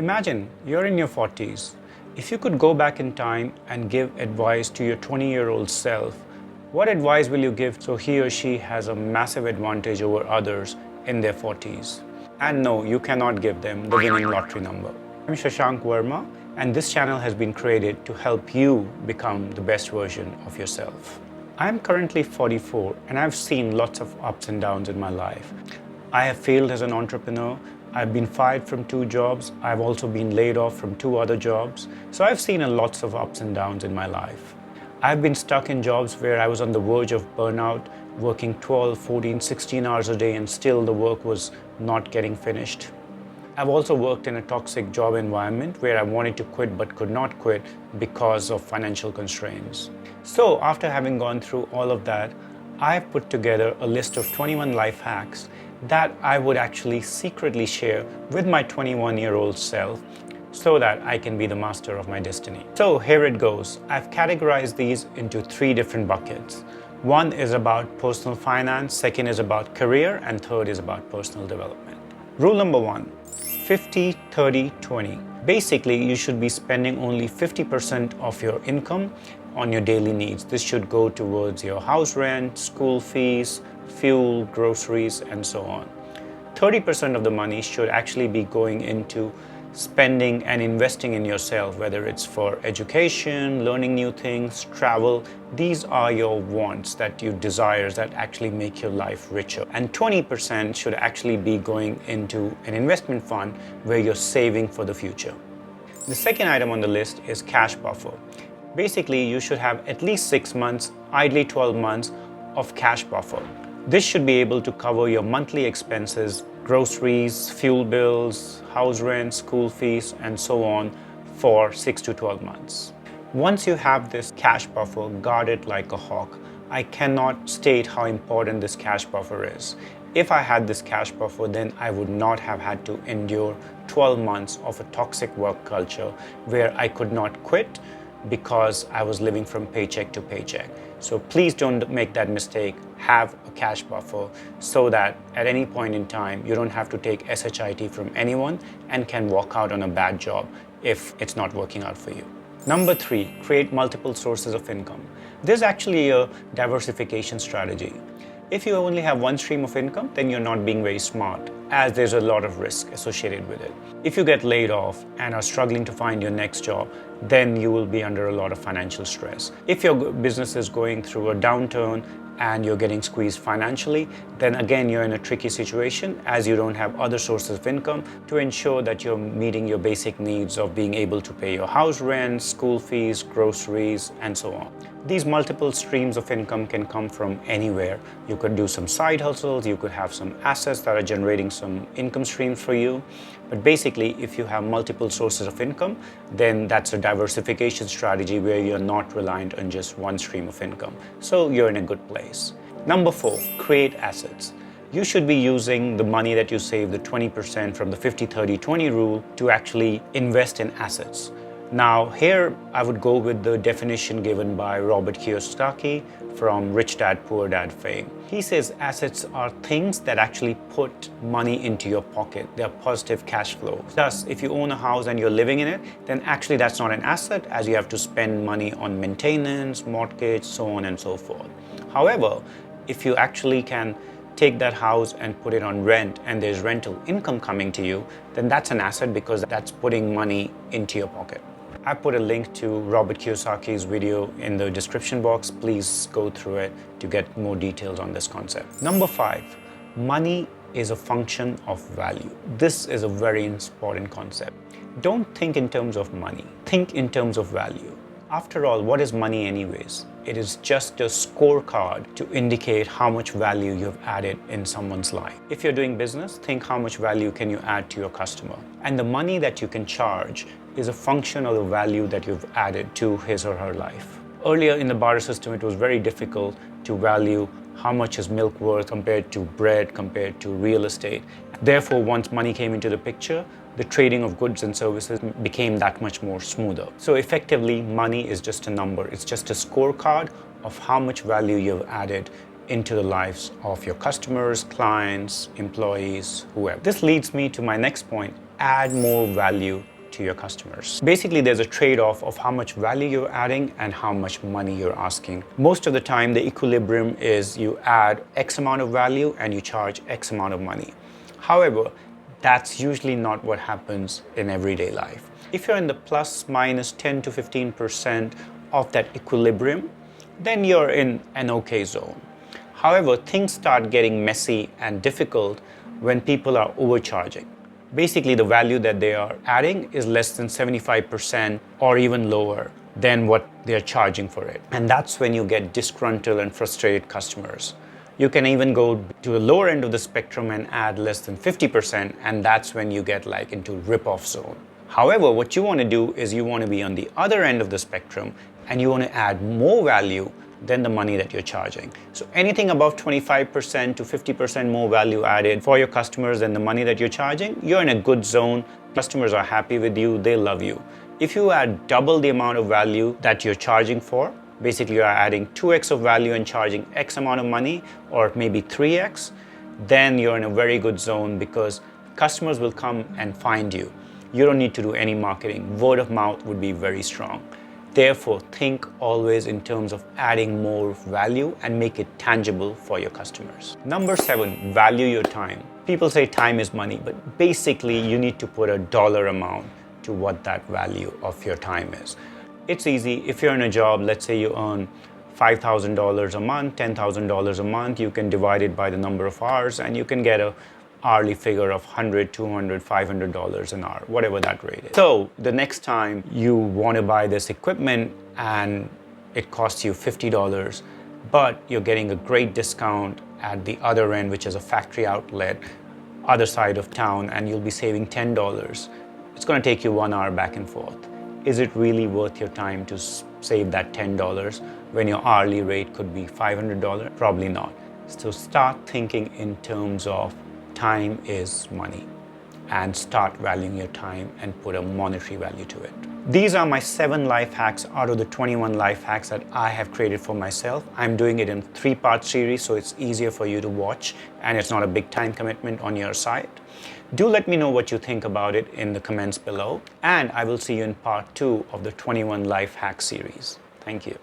Imagine you're in your 40s. If you could go back in time and give advice to your 20-year-old self, what advice will you give so he or she has a massive advantage over others in their 40s? And no, you cannot give them the winning lottery number. I'm Shashank Verma, and this channel has been created to help you become the best version of yourself. I'm currently 44 and I've seen lots of ups and downs in my life. I have failed as an entrepreneur. I've been fired from 2 jobs. I've also been laid off from 2 other jobs. So I've seen lots of ups and downs in my life. I've been stuck in jobs where I was on the verge of burnout, working 12, 14, 16 hours a day, and still the work was not getting finished. I've also worked in a toxic job environment where I wanted to quit but could not quit because of financial constraints. So after having gone through all of that, I've put together a list of 21 life hacks that I would actually secretly share with my 21-year-old self so that I can be the master of my destiny. So here it goes. I've categorized these into 3 different buckets. One is about personal finance, second is about career, and third is about personal development. Rule number 1, 50, 30, 20. Basically, you should be spending only 50% of your income on your daily needs. This should go towards your house rent, school fees, fuel, groceries, and so on. 30% of the money should actually be going into spending and investing in yourself, whether it's for education, learning new things, travel. These are your wants, that you desires that actually make your life richer. And 20% should actually be going into an investment fund where you're saving for the future. The second item on the list is cash buffer. Basically, you should have at least 6 months, ideally 12 months of cash buffer. This should be able to cover your monthly expenses, groceries, fuel bills, house rent, school fees, and so on for 6 to 12 months. Once you have this cash buffer, guard it like a hawk. I cannot state how important this cash buffer is. If I had this cash buffer, then I would not have had to endure 12 months of a toxic work culture where I could not quit because I was living from paycheck to paycheck. So please don't make that mistake. Have a cash buffer so that at any point in time, you don't have to take SHIT from anyone and can walk out on a bad job if it's not working out for you. Number 3, create multiple sources of income. This is actually a diversification strategy. If you only have one stream of income, then you're not being very smart, as there's a lot of risk associated with it. If you get laid off and are struggling to find your next job, then you will be under a lot of financial stress. If your business is going through a downturn and you're getting squeezed financially, then again you're in a tricky situation as you don't have other sources of income to ensure that you're meeting your basic needs of being able to pay your house rent, school fees, groceries, and so on. These multiple streams of income can come from anywhere. You could do some side hustles, you could have some assets that are generating some income streams for you. But basically, if you have multiple sources of income, then that's a diversification strategy where you're not reliant on just one stream of income. So you're in a good place. Number 4, create assets. You should be using the money that you save, the 20% from the 50-30-20 rule, to actually invest in assets. Now, here I would go with the definition given by Robert Kiyosaki from Rich Dad, Poor Dad fame. He says assets are things that actually put money into your pocket. They are positive cash flows. Thus, if you own a house and you're living in it, then actually that's not an asset, as you have to spend money on maintenance, mortgage, so on and so forth. However, if you actually can take that house and put it on rent and there's rental income coming to you, then that's an asset because that's putting money into your pocket. I put a link to Robert Kiyosaki's video in the description box. Please go through it to get more details on this concept. Number 5, money is a function of value. This is a very important concept. Don't think in terms of money, think in terms of value. After all, what is money anyways? It is just a scorecard to indicate how much value you've added in someone's life. If you're doing business, think how much value can you add to your customer. And the money that you can charge is a function of the value that you've added to his or her life. Earlier in the barter system, it was very difficult to value how much is milk worth compared to bread, compared to real estate. Therefore, once money came into the picture, the trading of goods and services became that much more smoother. So effectively, money is just a number. It's just a scorecard of how much value you've added into the lives of your customers, clients, employees, whoever. This leads me to my next point, add more value to your customers. Basically, there's a trade-off of how much value you're adding and how much money you're asking. Most of the time, the equilibrium is you add X amount of value and you charge X amount of money. However, that's usually not what happens in everyday life. If you're in the plus minus 10 to 15% of that equilibrium, then you're in an okay zone. However, things start getting messy and difficult when people are overcharging. Basically, the value that they are adding is less than 75% or even lower than what they're charging for it. And that's when you get disgruntled and frustrated customers. You can even go to the lower end of the spectrum and add less than 50%, and that's when you get like into rip-off zone. However, what you want to do is you want to be on the other end of the spectrum and you want to add more value than the money that you're charging. So anything above 25% to 50% more value added for your customers than the money that you're charging, you're in a good zone. Customers are happy with you, they love you. If you add double the amount of value that you're charging for, basically you're adding 2x of value and charging X amount of money, or maybe 3x, then you're in a very good zone because customers will come and find you. You don't need to do any marketing. Word of mouth would be very strong. Therefore, think always in terms of adding more value and make it tangible for your customers. Number 7, value your time. People say time is money, but basically you need to put a dollar amount to what that value of your time is. It's easy. If you're in a job, let's say you earn $5,000 a month, $10,000 a month, you can divide it by the number of hours and you can get a hourly figure of $100, $200, $500 an hour, whatever that rate is. So the next time you want to buy this equipment and it costs you $50, but you're getting a great discount at the other end, which is a factory outlet, other side of town, and you'll be saving $10. It's going to take you 1 hour back and forth. Is it really worth your time to save that $10 when your hourly rate could be $500? Probably not. So start thinking in terms of time is money and start valuing your time and put a monetary value to it. These are my 7 life hacks out of the 21 life hacks that I have created for myself. I'm doing it in 3-part series so it's easier for you to watch and it's not a big time commitment on your side. Do let me know what you think about it in the comments below, and I will see you in part 2 of the 21 life hack series. Thank you.